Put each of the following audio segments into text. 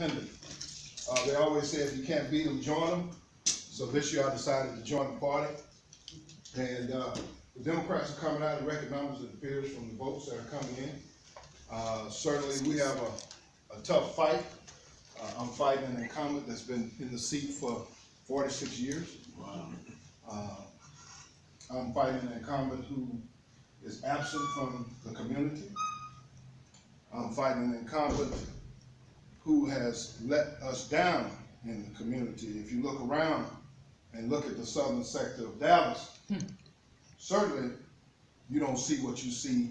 independent. They always say if you can't beat them, join them. So this year I decided to join the party. And the Democrats are coming out in record numbers, it appears, from the votes that are coming in. Certainly we have a tough fight. I'm fighting an incumbent that's been in the seat for 46 years. Wow. I'm fighting an incumbent who is absent from the community. I'm fighting an incumbent who has let us down in the community. If you look around and look at the southern sector of Dallas, certainly you don't see what you see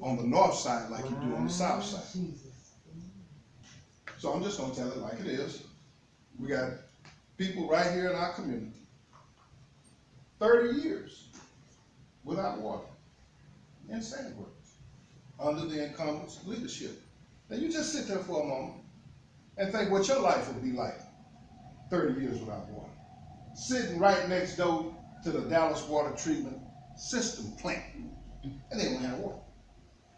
on the north side like you do on the south side. So I'm just gonna tell it like it is. We got people right here in our community, 30 years without water in Sandy Works under the incumbent's leadership. Now you just sit there for a moment and think what your life would be like 30 years without water. Sitting right next door to the Dallas Water Treatment System plant, and they don't have water.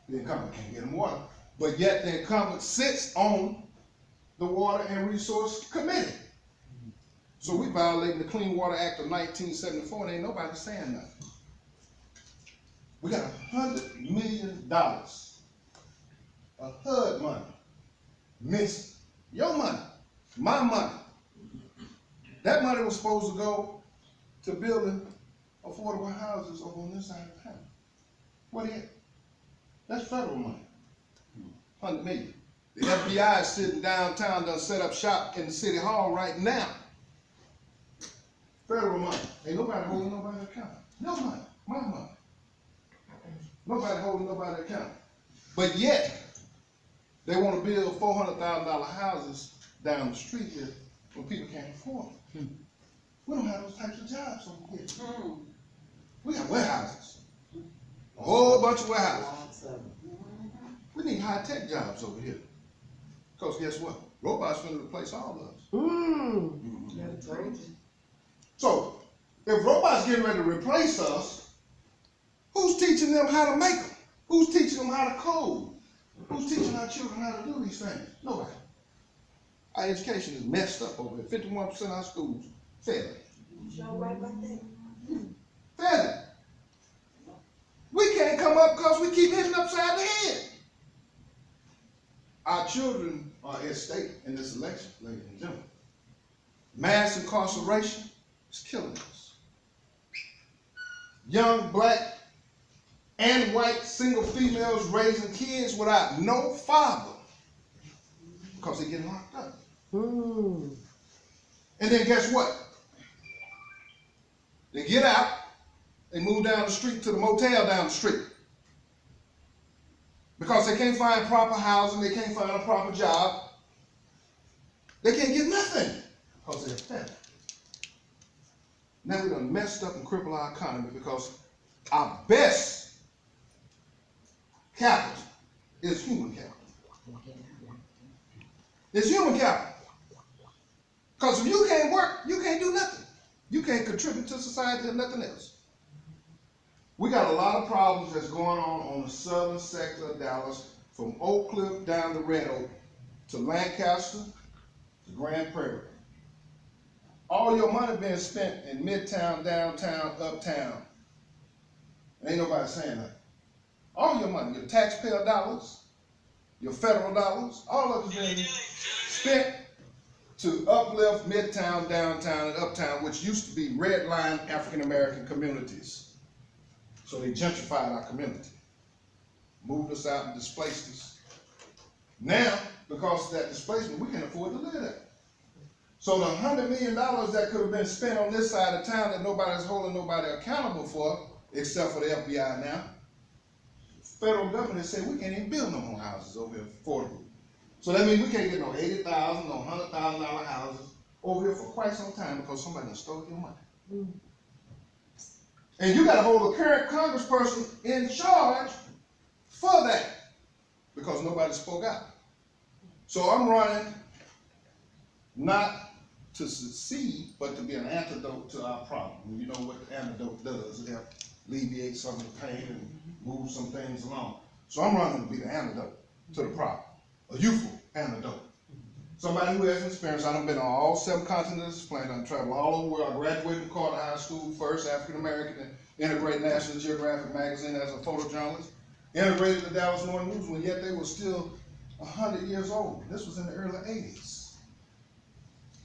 The incumbent can't get them water, but yet the incumbent sits on the Water and Resource Committee. So we violating the Clean Water Act of 1974, and ain't nobody saying nothing. We got $100 million of HUD money missing. Your money, my money. That money was supposed to go to building affordable houses over on this side of town. What is it? That's federal money. 100 million. The FBI is sitting downtown, done set up shop in the city hall right now. Federal money. Ain't nobody holding nobody account. No money, my money. Nobody holding nobody account. But yet, they want to build $400,000 houses down the street here when people can't afford them. We don't have those types of jobs over here. We got warehouses. A whole bunch of warehouses. We need high-tech jobs over here. Because guess what? Robots are going to replace all of us. That's crazy. So, if robots getting ready to replace us, who's teaching them how to make them? Who's teaching them how to code? Who's teaching our children how to do these things? Nobody. Our education is messed up over here. 51% of our schools failing. Sure right about that. Failing. We can't come up because we keep hitting upside the head. Our children are at stake in this election, ladies and gentlemen. Mass incarceration is killing us. Young black and white single females raising kids without no father because they're getting locked up. And then guess what? They get out, they move down the street to the motel down the street. Because they can't find proper housing, they can't find a proper job. They can't get nothing because they're fed. Now we done messed up and crippled our economy because our best capital is human capital. It's human capital. Because if you can't work, you can't do nothing. You can't contribute to society or nothing else. We got a lot of problems that's going on the southern sector of Dallas, from Oak Cliff down to Red Oak, to Lancaster, to Grand Prairie. All your money being spent in Midtown, downtown, uptown. Ain't nobody saying that. All your money, your taxpayer dollars, your federal dollars, all of it is being spent to uplift Midtown, downtown, and uptown, which used to be red line African American communities. So they gentrified our community, moved us out and displaced us. Now, because of that displacement, we can't afford to live there. So the $100 million that could have been spent on this side of town that nobody's holding nobody accountable for, except for the FBI now, the federal government has said we can't even build no more houses over here affordable. So that means we can't get no $80,000, no $100,000 houses over here for quite some time because somebody done stole your money. And you got to hold the current congressperson in charge for that because nobody spoke out. So I'm running not to succeed, but to be an antidote to our problem. And you know what the antidote does. It helps alleviate some of the pain and move some things along. So I'm running to be the antidote to the problem, a youthful antidote. somebody who has experience. I've been on all 7 continents of this planet. I've traveled all over the world. I graduated from Carter High School, first African American and integrated National Geographic magazine as a photojournalist. Integrated the Dallas Morning News when yet they were still 100 years old. This was in the early 80s.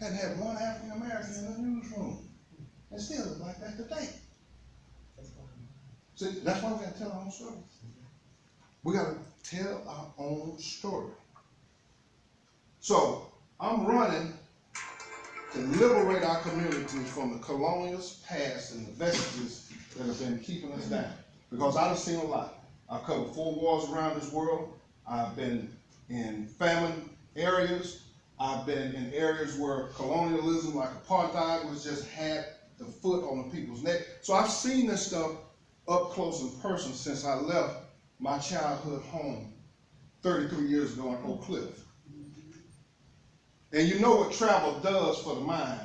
Hadn't had one African American in the newsroom. And still it's like that today. See, that's why we gotta tell our own story. We gotta tell our own story. So I'm running to liberate our communities from the colonialist past and the vestiges that have been keeping us down. Because I've seen a lot. I've covered 4 wars around this world. I've been in famine areas. I've been in areas where colonialism, like apartheid, was just had the foot on the people's neck. So I've seen this stuff up close and personal since I left my childhood home 33 years ago in Oak Cliff. And you know what travel does for the mind.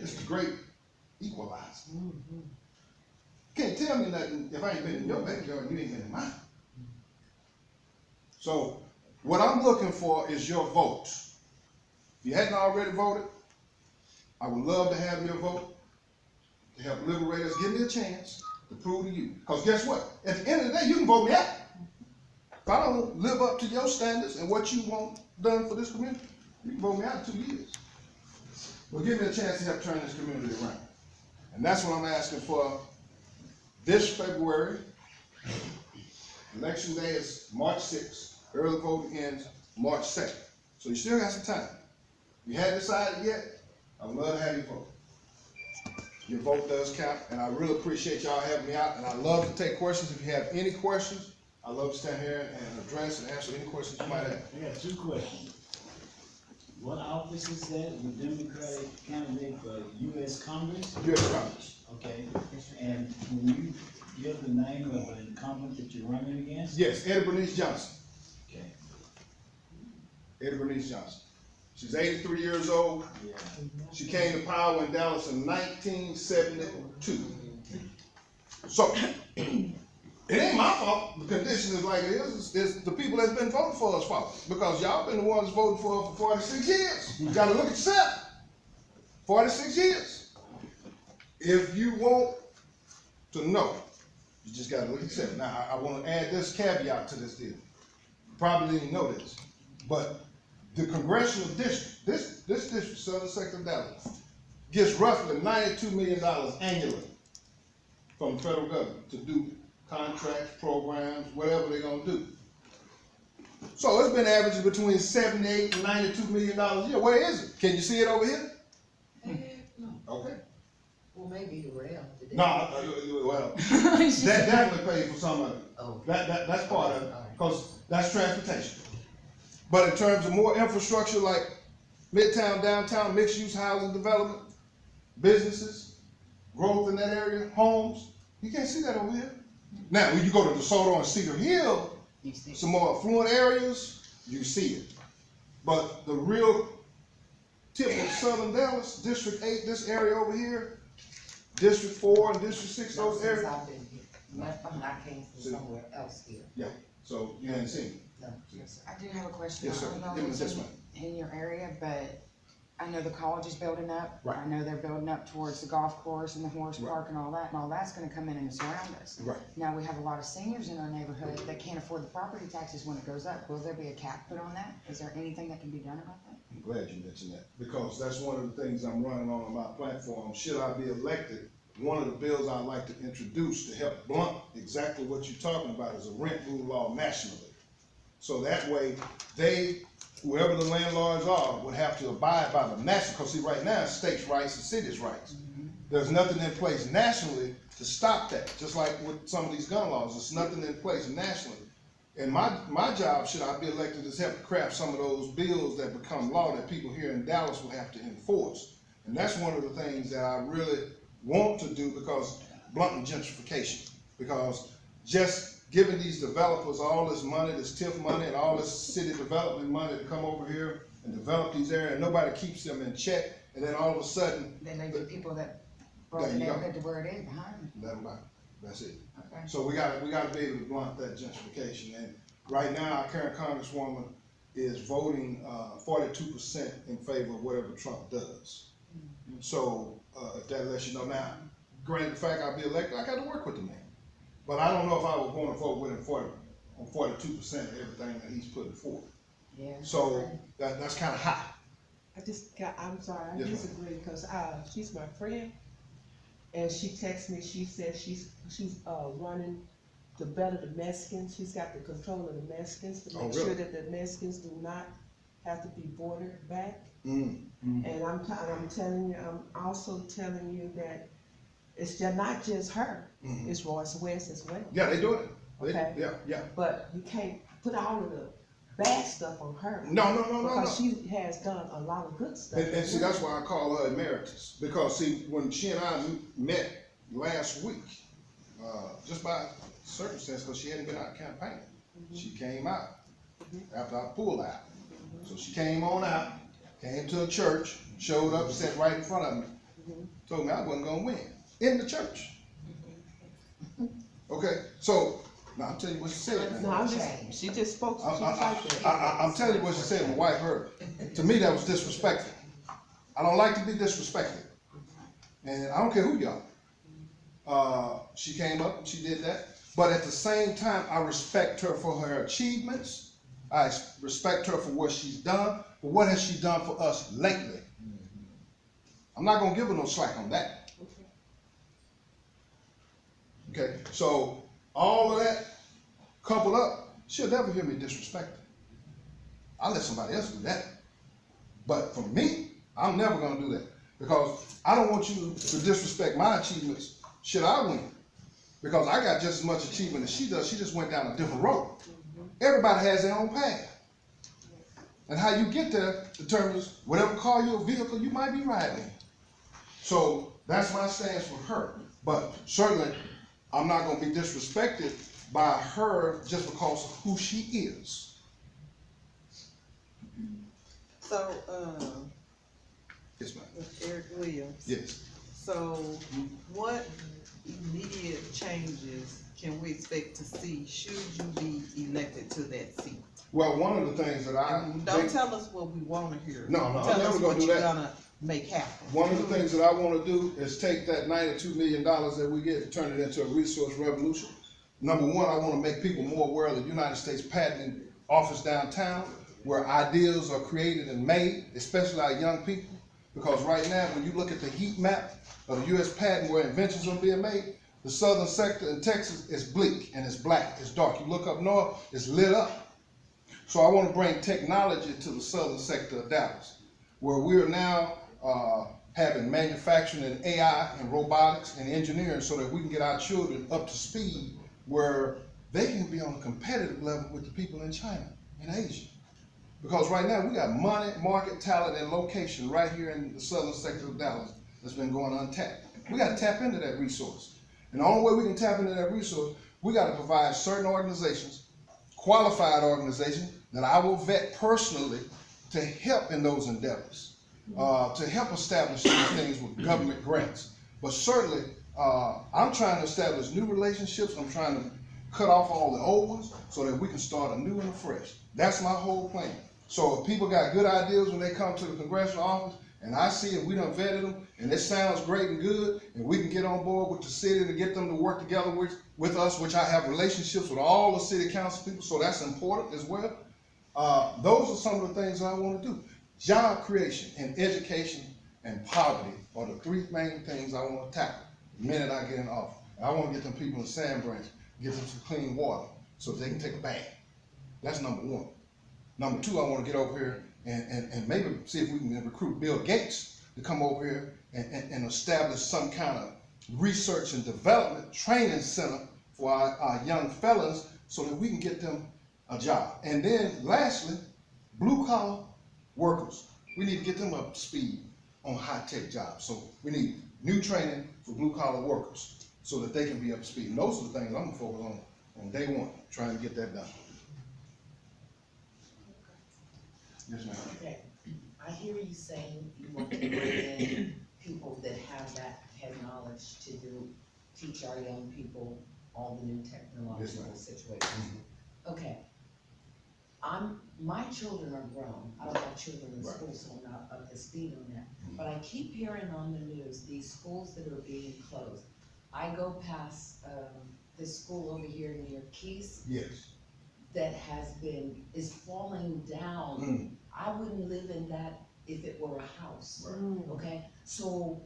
It's the great equalizer. You can't tell me nothing if I ain't been in your backyard and you ain't been in mine. So what I'm looking for is your vote. If you hadn't already voted, I would love to have your vote to help liberate us. Give me a chance to prove to you. Because guess what? At the end of the day, you can vote me out. If I don't live up to your standards and what you want done for this community, you can vote me out in 2 years. Well, give me a chance to help turn this community around. And that's what I'm asking for this February. Election day is March 6th. Early voting ends March 2nd. So you still got some time. If you hadn't decided yet, I would love to have you vote. Your vote does count, and I really appreciate y'all having me out, and I love to take questions. If you have any questions, I love to stand here and address and answer any questions you might have. I got 2 questions. What office is that, the Democratic candidate for U.S. Congress? U.S. Congress. Okay, and when you give the name of an incumbent that you're running against? Yes, Eddie Bernice Johnson. Okay. Eddie Bernice Johnson. She's 83 years old. Yeah. She came to power in Dallas in 1972. So, it ain't my fault. The condition is like it is. It's the people that's been voting for us fault. Because y'all been the ones voting for us for 46 years. You gotta look at yourself. 46 years. If you want to know, you just gotta look at yourself. Now, I want to add this caveat to this deal. You probably didn't know this, but the congressional district, this district, Southern Sector of Dallas, gets roughly $92 million annually from the federal government to do contracts, programs, whatever they're gonna do. So it's been averaging between $78 and $92 million a year. Where is it? Can you see it over here? No. Okay. Well, maybe the rail today. No, well, that definitely pays for some of it. Oh. That's part of it, because that's transportation. But in terms of more infrastructure like midtown, downtown, mixed-use housing development, businesses, growth in that area, homes, you can't see that over here. Now, when you go to DeSoto and Cedar Hill, some more affluent areas, you see it. But the real tip of Southern Dallas, District 8, this area over here, District 4 and District 6, those areas. I've been here. I came from somewhere else here. Yeah, so you hadn't seen it. No, yes, sir. I do have a question. Yes, sir. I don't know Give if me it's this in- one. In your area, but I know the college is building up. Right. I know they're building up towards the golf course and the horse Right. park and all that's gonna come in and surround us. Right. Now, we have a lot of seniors in our neighborhood that can't afford the property taxes when it goes up. Will there be a cap put on that? Is there anything that can be done about that? I'm glad you mentioned that, because that's one of the things I'm running on my platform. Should I be elected, one of the bills I'd like to introduce to help blunt exactly what you're talking about is a rent rule law nationally. So that way, whoever the landlords are, would have to abide by the national, because see, right now, it's states' rights and cities' rights. There's nothing in place nationally to stop that, just like with some of these gun laws, there's nothing in place nationally. And my job, should I be elected, is help craft some of those bills that become law that people here in Dallas will have to enforce. And that's one of the things that I really want to do, because blunting gentrification, because just giving these developers all this money, this TIF money and all this city development money to come over here and develop these areas, and nobody keeps them in check, and then all of a sudden, Then leave the people that brought There the you go. neighborhood to where it is behind them. let them buy. That's it. Okay. So we gotta be able to blunt that gentrification. And right now, our current Congresswoman is voting 42% in favor of whatever Trump does. So if that lets you know now, granted the fact I'll be elected, I got to work with the man. But I don't know if I would want to vote with him on 42% of everything that he's putting forth. Yeah. So that's kind of high. I'm sorry, I Yes, ma'am. disagree, because, she's my friend, and she texted me, she said she's running to better the Mexicans, she's got the control of the Mexicans, to Oh, make really? sure that the Mexicans do not have to be bordered back. Mm. And I'm telling you, I'm also telling you that it's just not just her, Mhm. it's Royce West as well. Yeah, they do it. Okay. Yeah. But you can't put all of the bad stuff on her. No. Because she has done a lot of good stuff. And see, that's why I call her emeritus. Because see, when she and I met last week, just by circumstance, because she hadn't been out campaigning, she came out after I pulled out. So she came on out, came to a church, showed up, sat right in front of me, told me I wasn't gonna win in the church. Okay, so now I'm telling you what she said. No, Man. she just spoke, she was like that. I'm telling you what she said. My wife heard. To me, that was disrespectful. I don't like to be disrespected, and I don't care who you are. She came up and she did that, but at the same time, I respect her for her achievements. I respect her for what she's done. But what has she done for us lately? I'm not gonna give her no slack on that. Okay, so all of that coupled up, she'll never hear me disrespect her. I'll let somebody else do that. But for me, I'm never gonna do that. Because I don't want you to disrespect my achievements should I win. Because I got just as much achievement as she does, she just went down a different road. Everybody has their own path. And how you get there determines whatever car or vehicle you might be riding in. So that's my stance with her. But certainly, I'm not gonna be disrespected by her just because of who she is. So, Yes, ma'am. with Eric Williams. Yes. So, what immediate changes can we expect to see should you be elected to that seat? Well, one of the things that I And think, don't tell us what we wanna hear. No, I'm Tell never us gonna what do you're that. gonna make happen. one of the things that I wanna do is take that $92 million that we get and turn it into a resource revolution. Number one, I wanna make people more aware of the United States Patent Office downtown, where ideas are created and made, especially our young people. Because right now, when you look at the heat map of the US patent where inventions are being made, the southern sector in Texas is bleak and it's black, it's dark. You look up north, it's lit up. So I want to bring technology to the southern sector of Dallas, where we are now having manufacturing and AI and robotics and engineering so that we can get our children up to speed where they can be on a competitive level with the people in China and Asia. Because right now we got money, market, talent, and location right here in the southern sector of Dallas that's been going untapped. We got to tap into that resource. And the only way we can tap into that resource, we got to provide certain organizations, qualified organizations, that I will vet personally to help in those endeavors, to help establish these things with government grants. But certainly, I'm trying to establish new relationships. I'm trying to cut off all the old ones so that we can start a new and a fresh. That's my whole plan. So if people got good ideas when they come to the congressional office, and I see if we done vetted them, and it sounds great and good, and we can get on board with the city to get them to work together with us, which I have relationships with all the city council people, so that's important as well. Those are some of the things I want to do. Job creation and education and poverty are the three main things I want to tackle the minute I get in office. I want to get them people in Sand Branch, get them some clean water so they can take a bath. That's number one. Number two, I want to get over here and maybe see if we can recruit Bill Gates to come over here and establish some kind of research and development training center for our young fellas so that we can get them a job. And then lastly, blue collar workers. We need to get them up to speed on high tech jobs. So we need new training for blue collar workers so that they can be up to speed. And those are the things I'm gonna focus on day one, trying to get that done. Yes, ma'am. Okay, I hear you saying you want to bring in people that have knowledge to teach our young people all the new technological ma'am. situations. Okay. my children are grown, I don't have children in Right. school, so I'm not up to speed on that. But I keep hearing on the news, these schools that are being closed. I go past, this school over here near Keys Yes. that is falling down. Mm. I wouldn't live in that if it were a house. Right. Okay, so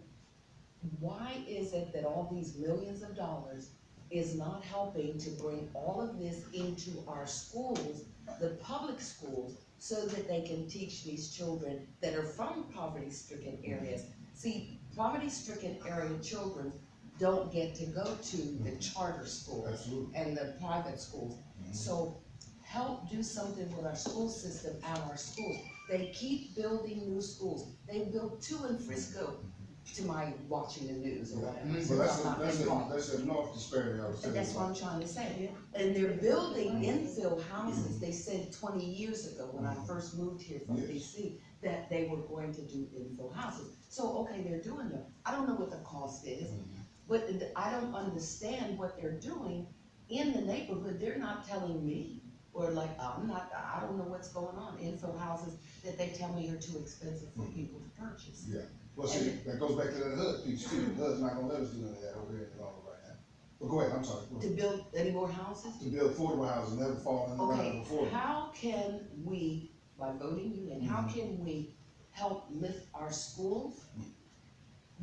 why is it that all these millions of dollars is not helping to bring all of this into our schools, the public schools, so that they can teach these children that are from poverty-stricken areas? See, poverty-stricken area children don't get to go to the charter schools Absolutely. and the private schools. So help do something with our school system and our schools. They keep building new schools. They built 2 in Frisco, to my watching the news or whatever. Well, I'm not involved. that's a north disparity I was And telling that's you what I'm about. trying to say. And they're building infill houses, they said 20 years ago, when I first moved here from Yes. DC, that they were going to do infill houses. So, okay, they're doing them. I don't know what the cost is, but I don't understand what they're doing in the neighborhood. They're not telling me, or like, I don't know what's going on. Infill houses that they tell me are too expensive for people to purchase. Yeah. Well, see, that goes back to that HUD piece too. HUD's not gonna let us do any of that over here in the right now. But go ahead, I'm sorry. Go To ahead. build any more houses? To build affordable houses, never fall in the line Okay, of affordable. how can we, by voting you in, how can we help lift our schools?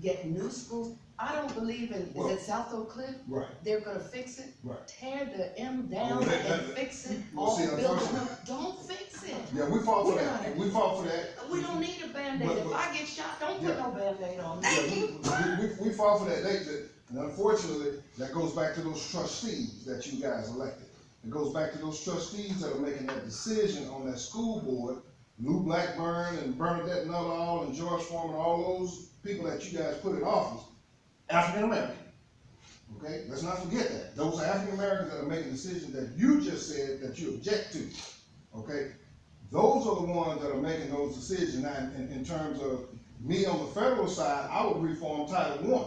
Get new schools? I don't believe in, Well- is it South Oak Cliff? Right, They're gonna fix it? right. Tear the M down Well, and fix it, well, all see, build it unfortunately- up. Don't fix it. Yeah, we fought for We're that. not- We fought for that. We don't need a Band-Aid. But- If I get shot, don't put Yeah. no Band-Aid on me. Yeah, we fought for that. And unfortunately, that goes back to those trustees that you guys elected. It goes back to those trustees that are making that decision on that school board. Lou Blackburn and Bernadette Nuttall and George Foreman, all those people that you guys put in office, African American. Okay, let's not forget that. Those are African Americans that are making decisions that you just said that you object to. Okay, those are the ones that are making those decisions. Now, in terms of me on the federal side, I would reform Title I.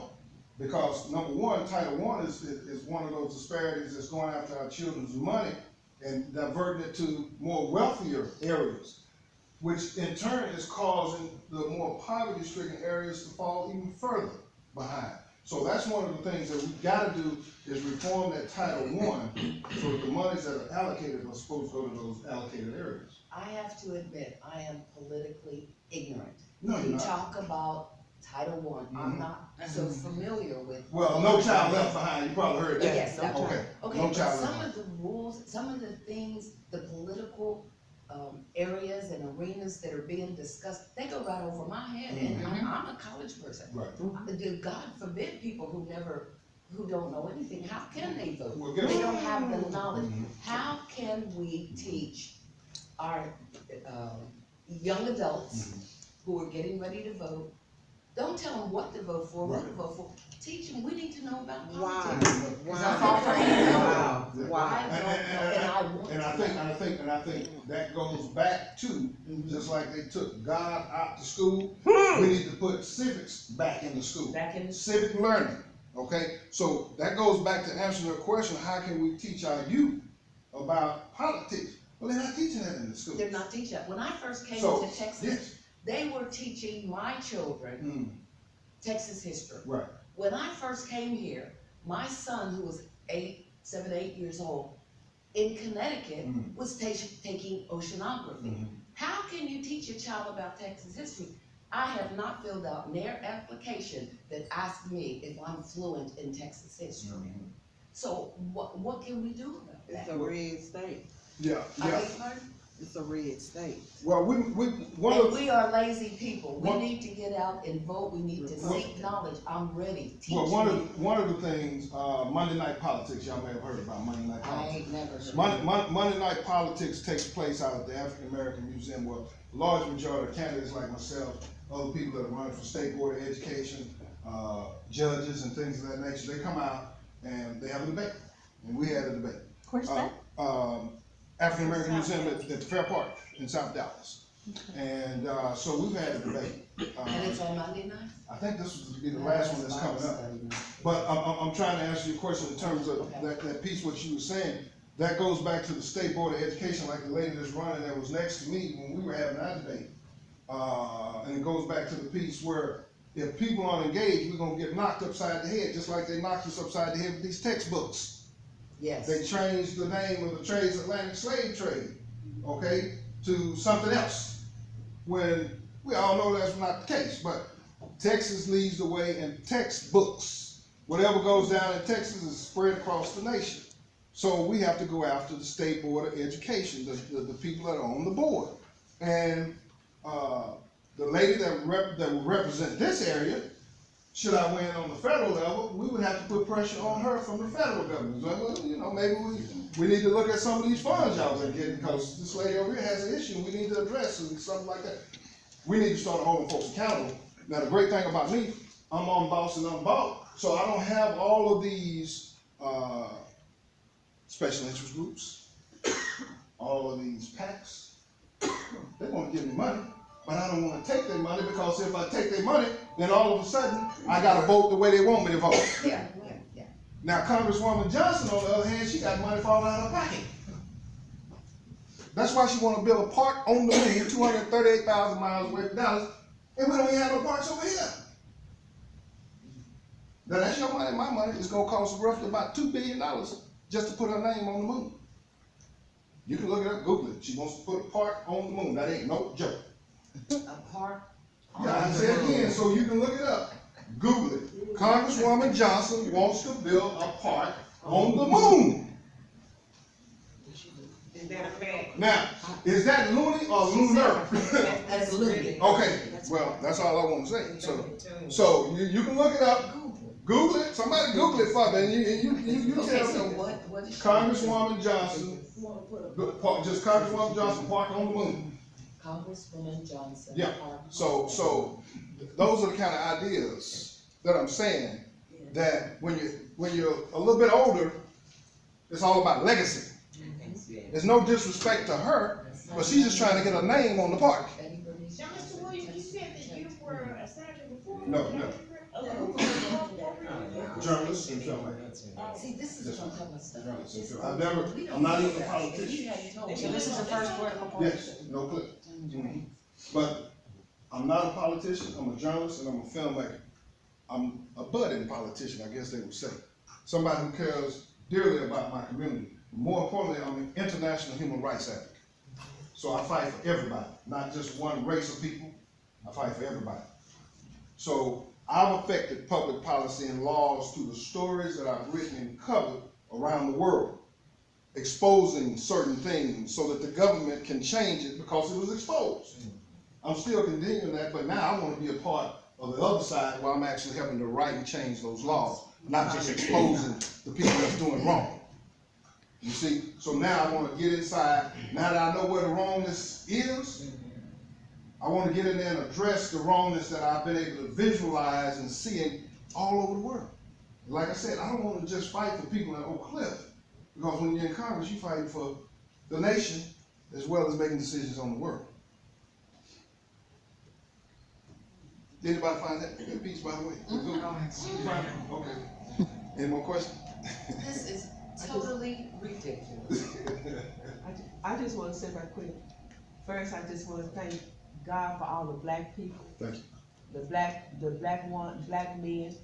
Because number one, Title I is one of those disparities that's going after our children's money and diverting it to more wealthier areas, which in turn is causing the more poverty-stricken areas to fall even further behind. So that's one of the things that we gotta do is reform that Title I, so that the monies that are allocated are supposed to go to those allocated areas. I have to admit, I am politically ignorant. No, you're You not. talk about Title I, I'm not so familiar with. Well, No Child Left Behind, you probably heard that. Yes, that one. Okay, Okay, No but Child Left some Behind. of the rules, some of the things, the political, areas and arenas that are being discussed, they go right over my head, and I'm a college person. Right. God forbid people who don't know anything, how can they vote? Well, guess They what? don't have the knowledge. Mhm. How can we teach our, young adults who are getting ready to vote? Don't tell them what to vote for, who to Right. vote for. Teach them, we need to know about Wow. politics. Wow. I'm all for it. Wow. Yeah. Wow. I don't know, and I want And I think that goes back to, just like they took God out to school, we need to put civics back in the school. Back in the Civic learning, okay? So that goes back to answering your question, how can we teach our youth about politics? Well, they're not teaching that in the school. They're not teaching that. When I first came So, to Texas, yes, they were teaching my children Texas history. right, When I first came here, my son, who was 7, 8 years old, in Connecticut, was taking oceanography. How can you teach a child about Texas history? I have not filled out their application that asks me if I'm fluent in Texas history. So what can we do about It's that? a red state. yeah, I yeah. beg your pardon? It's a red state. Well, one And of, we are lazy people. We One- need to get out and vote. We need to seek knowledge. I'm ready. Teach well, me. one of the things, Monday Night Politics, y'all may have heard about Monday Night I Politics. ain't never heard. Monday Night Politics takes place out at the African American Museum, where a large majority of candidates like myself, other people that are running for State Board of Education, judges and things of that nature, they come out and they have a debate, and we had a debate. Where's that? African American Museum at the Fair Park in South Dallas. And, so we've had a debate. And it's on Monday night? I think this will be the last one that's coming up. But I'm trying to answer your question in terms of that piece, what you were saying. that goes back to the State Board of Education, like the lady that's running that was next to me when we were having our debate. And it goes back to the piece where if people aren't engaged, we're gonna get knocked upside the head, just like they knocked us upside the head with these textbooks. Yes. They changed the name of the transatlantic slave trade, okay, to something else. When we all know that's not the case, but Texas leads the way in textbooks. Whatever goes down in Texas is spread across the nation. So we have to go after the State Board of Education, the people that are on the board. And the lady that will represent this area, should I win on the federal level, we would have to put pressure on her from the federal government. Well, you know, maybe we need to look at some of these funds y'all been getting, because this lady over here has an issue we need to address and something like that. We need to start holding folks accountable. Now, the great thing about me, I'm on boss and I'm bought, so I don't have all of these special interest groups, all of these PACs. They want to give me money, but I don't want to take their money, because if I take their money, then all of a sudden, I got to vote the way they want me to vote. Yeah. Now, Congresswoman Johnson, on the other hand, she got money falling out of her pocket. That's why she want to build a park on the moon, 238,000 miles away from Dallas, and we don't even have no parks over here. Now, that's your money, my money. It's going to cost roughly about $2 billion just to put her name on the moon. You can look it up, Google it. She wants to put a park on the moon. That ain't no joke. A park. Yeah, I say it again, so you can look it up. Google it. Congresswoman Johnson wants to build a park on the moon. Is that a fact? Now, is that loony or lunar? That's loony. Okay, well, that's all I want to say. So you can look it up. Google it. Somebody Google it for me, and you Okay, tell so me. what is? Congresswoman Johnson, just Congresswoman Johnson, park on the moon. Congresswoman Johnson. Yeah. Park. So those are the kind of ideas that I'm saying, that when you're a little bit older, it's all about legacy. There's no disrespect to her, but she's just trying to get her name on the park. Now, Mr. Williams, you said that you were a senator before? No. Journalist and filmmaker. See, this is what I'm talking about stuff. I'm not even a politician. So this is the first political party? Yes, no clip. But I'm not a politician, I'm a journalist and I'm a filmmaker. I'm a budding politician, I guess they would say. Somebody who cares dearly about my community. More importantly, I'm an international human rights advocate. So I fight for everybody, not just one race of people. I fight for everybody. So I've affected public policy and laws through the stories that I've written and covered around the world, exposing certain things so that the government can change it because it was exposed. I'm still continuing that, but now I want to be a part of the other side where I'm actually helping to write and change those laws, not just exposing the people that's doing wrong. You see, so now I want to get inside. Now that I know where the wrongness is, I want to get in there and address the wrongness that I've been able to visualize and see all over the world. Like I said, I don't want to just fight for people in Oak Cliff, because when you're in Congress, you fight for the nation as well as making decisions on the world. Did anybody find that good piece, by the way? Okay. Any more questions? This is totally ridiculous. I just want to say right quick. First, I just want to thank God for all the black people. Thank you. The black men,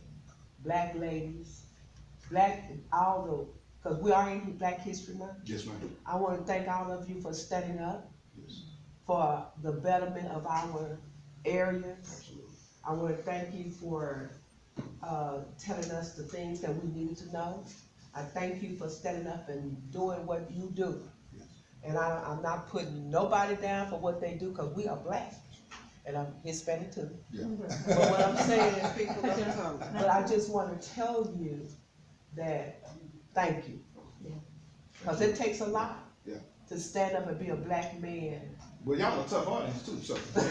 black ladies, because we are in Black History Month. Yes, ma'am. I want to thank all of you for standing up Yes. for the betterment of our areas. Absolutely. I want to thank you for telling us the things that we needed to know. I thank you for standing up and doing what you do. Yes. And I'm not putting nobody down for what they do, because we are black. And I'm Hispanic too. Yeah. But what I'm saying is, but I just want to tell you that thank you. Because it takes a lot to stand up and be a black man. Well, y'all a tough audience too, so. We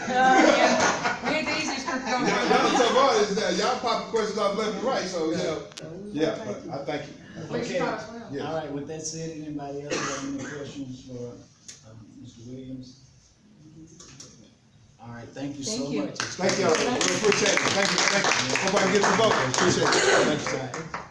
ain't the easiest group going. Y'all a tough audience now. Y'all popping questions off left and right, so, you know. Yeah, but I thank you. Okay, Yes. all right, with that said, anybody else have any questions for Mr. Williams? All right, thank you so much. Thank y'all. Really appreciate it. Thank you. Hope I can get some votes. Appreciate it. Thank you, sir.